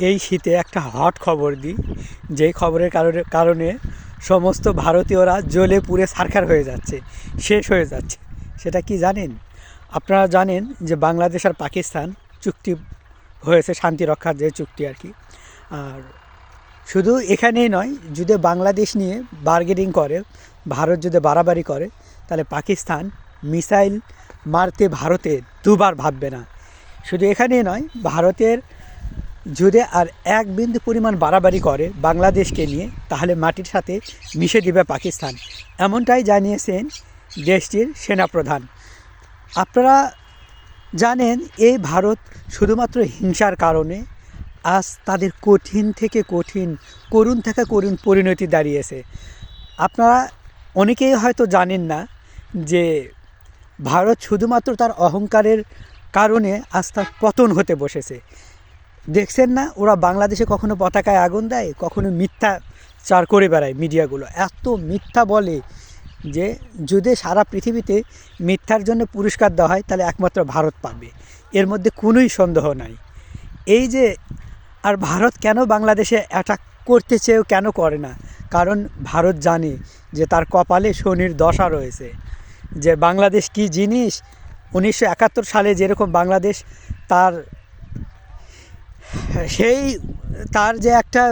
এই শীতে একটা হট খবর দিই, যেই খবরের কারণে সমস্ত ভারতীয়রা জ্বলে পুড়ে ছারখার হয়ে যাচ্ছে, শেষ হয়ে যাচ্ছে। সেটা কি জানেন? আপনারা জানেন যে বাংলাদেশ আর পাকিস্তান চুক্তি হয়েছে, শান্তি রক্ষার যে চুক্তি আর কি। আর শুধু এখানেই নয়, যদি বাংলাদেশ নিয়ে বার্গেনিং করে, ভারত যদি বাড়াবাড়ি করে, তাহলে পাকিস্তান মিসাইল মারতে ভারতে দুবার ভাববে না। শুধু এখানেই নয়, ভারতের যদি আর এক বিন্দু পরিমাণ বাড়াবাড়ি করে বাংলাদেশকে নিয়ে, তাহলে মাটির সাথে মিশে দিবে পাকিস্তান। এমনটাই জানিয়েছেন দেশটির সেনাপ্রধান। আপনারা জানেন এই ভারত শুধুমাত্র হিংসার কারণে আজ তাদের কঠিন থেকে কঠিন, করুণ থেকে করুণ পরিণতি দাঁড়িয়েছে। আপনারা অনেকেই হয়তো জানেন না যে ভারত শুধুমাত্র তার অহংকারের কারণে আজ তার পতন হতে বসেছে। দেখছেন না, ওরা বাংলাদেশে কখনো পতাকায় আগুন দেয়, কখনো মিথ্যাচার করে বেড়ায়। মিডিয়াগুলো এত মিথ্যা বলে যে যদি সারা পৃথিবীতে মিথ্যার জন্য পুরস্কার দেওয়া হয়, তাহলে একমাত্র ভারত পাবে, এর মধ্যে কোনোই সন্দেহ নাই। এই যে আর ভারত কেন বাংলাদেশে অ্যাটাক করতে চেয়েও কেন করে না? কারণ ভারত জানে যে তার কপালে শনির দশা রয়েছে, যে বাংলাদেশ কী জিনিস। 1971 সালে যেরকম বাংলাদেশ তার তার যে একটা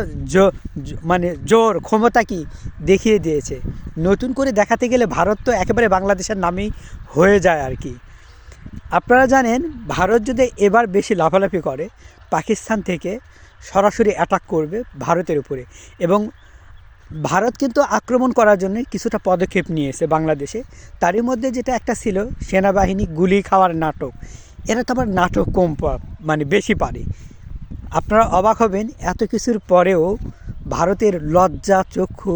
মানে জোর ক্ষমতা কি দেখিয়ে দিয়েছে, নতুন করে দেখাতে গেলে ভারত তো একেবারে বাংলাদেশের নামেই হয়ে যায় আর কি। আপনারা জানেন ভারত যদি এবার বেশি লাফালাফি করে, পাকিস্তান থেকে সরাসরি অ্যাটাক করবে ভারতের উপরে। এবং ভারত কিন্তু আক্রমণ করার জন্য কিছুটা পদক্ষেপ নিয়েছে বাংলাদেশে। তারই মধ্যে যেটা একটা ছিল সেনাবাহিনী গুলি খাওয়ার নাটক। এরা তো আবার নাটক কম মানে বেশি পারে। আপনারা অবাক হবেন, এত কিছুর পরেও ভারতের লজ্জা চক্ষু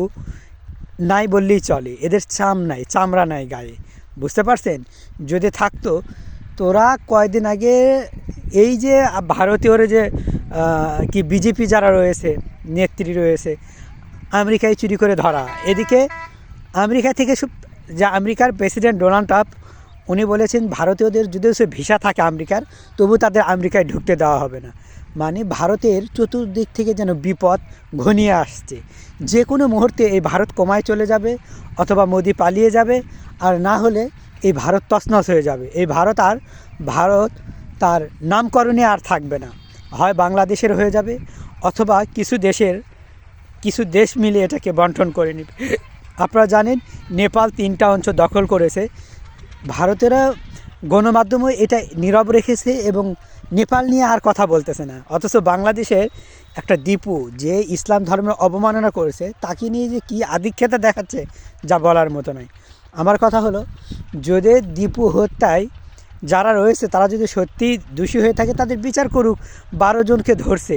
নাই বললেই চলে। এদের চামড়া নাই গায়ে, বুঝতে পারছেন? যদি থাকতো, তোরা কয়েকদিন আগে এই যে ভারতীয়র যে কি বিজেপি যারা রয়েছে, নেত্রী রয়েছে, আমেরিকায় চুরি করে ধরা। এদিকে আমেরিকা থেকে যা আমেরিকার প্রেসিডেন্ট ডোনাল্ড ট্রাম্প উনি বলেছেন ভারতীয়দের যদি সে ভিসা থাকে আমেরিকার, তবু তাদের আমেরিকায় ঢুকতে দেওয়া হবে না। মানে ভারতের চতুর্দিক থেকে যেন বিপদ ঘনিয়ে আসছে। যে কোনো মুহূর্তে এই ভারত কমায় চলে যাবে, অথবা মোদি পালিয়ে যাবে, আর না হলে এই ভারত তছনছ হয়ে যাবে। এই ভারত তার নামকরণে আর থাকবে না। হয় বাংলাদেশের হয়ে যাবে, অথবা কিছু দেশ মিলে এটাকে বন্টন করে নেবে। আপনারা জানেন নেপাল 3টা অঞ্চল দখল করেছে। ভারতেরা গণমাধ্যমে এটা নীরব রেখেছে এবং নেপাল নিয়ে আর কথা বলতেছে না। অথচ বাংলাদেশের একটা দীপু যে ইসলাম ধর্মের অবমাননা করেছে, তাকে নিয়ে যে কী আধিক্যতা দেখাচ্ছে, যা বলার মতো নয়। আমার কথা হলো, যদি দীপু হত্যায় যারা রয়েছে তারা যদি সত্যি দোষী হয়ে থাকে, তাদের বিচার করুক। 12 জনকে ধরছে,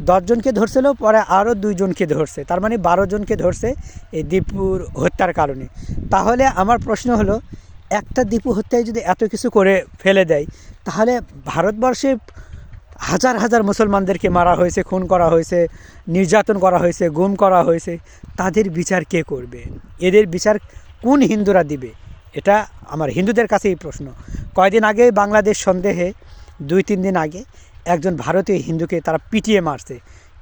10 জনকে ধরছিল, পরে আরও 2 জনকে ধরছে, তার মানে 12 জনকে ধরছে এই দীপুর হত্যার কারণে। তাহলে আমার প্রশ্ন হলো, একটা দীপু হত্যায় যদি এত কিছু করে ফেলে দেয়, তাহলে ভারতবর্ষে হাজার হাজার মুসলমানদেরকে মারা হয়েছে, খুন করা হয়েছে, নির্যাতন করা হয়েছে, গুম করা হয়েছে, তাদের বিচার কে করবে? এদের বিচার কোন হিন্দুরা দিবে? এটা আমার হিন্দুদের কাছেই প্রশ্ন। কয়েকদিন আগে বাংলাদেশ সন্দেহে 2-3 দিন আগে একজন ভারতীয় হিন্দুকে তারা পিটিয়ে মারছে।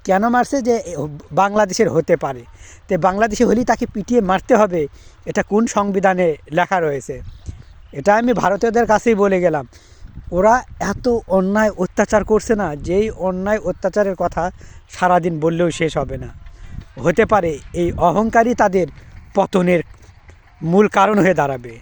কেন মারছে? যে বাংলাদেশের হতে পারে, তো বাংলাদেশে হলেই তাকে পিটিয়ে মারতে হবে, এটা কোন সংবিধানে লেখা রয়েছে? এটা আমি ভারতীয়দের কাছেই বলে গেলাম। ওরা এত অন্যায় অত্যাচার করছে না, যেই অন্যায় অত্যাচারের কথা সারাদিন বললেও শেষ হবে না। হতে পারে এই অহংকারই তাদের পতনের মূল কারণ হয়ে দাঁড়াবে।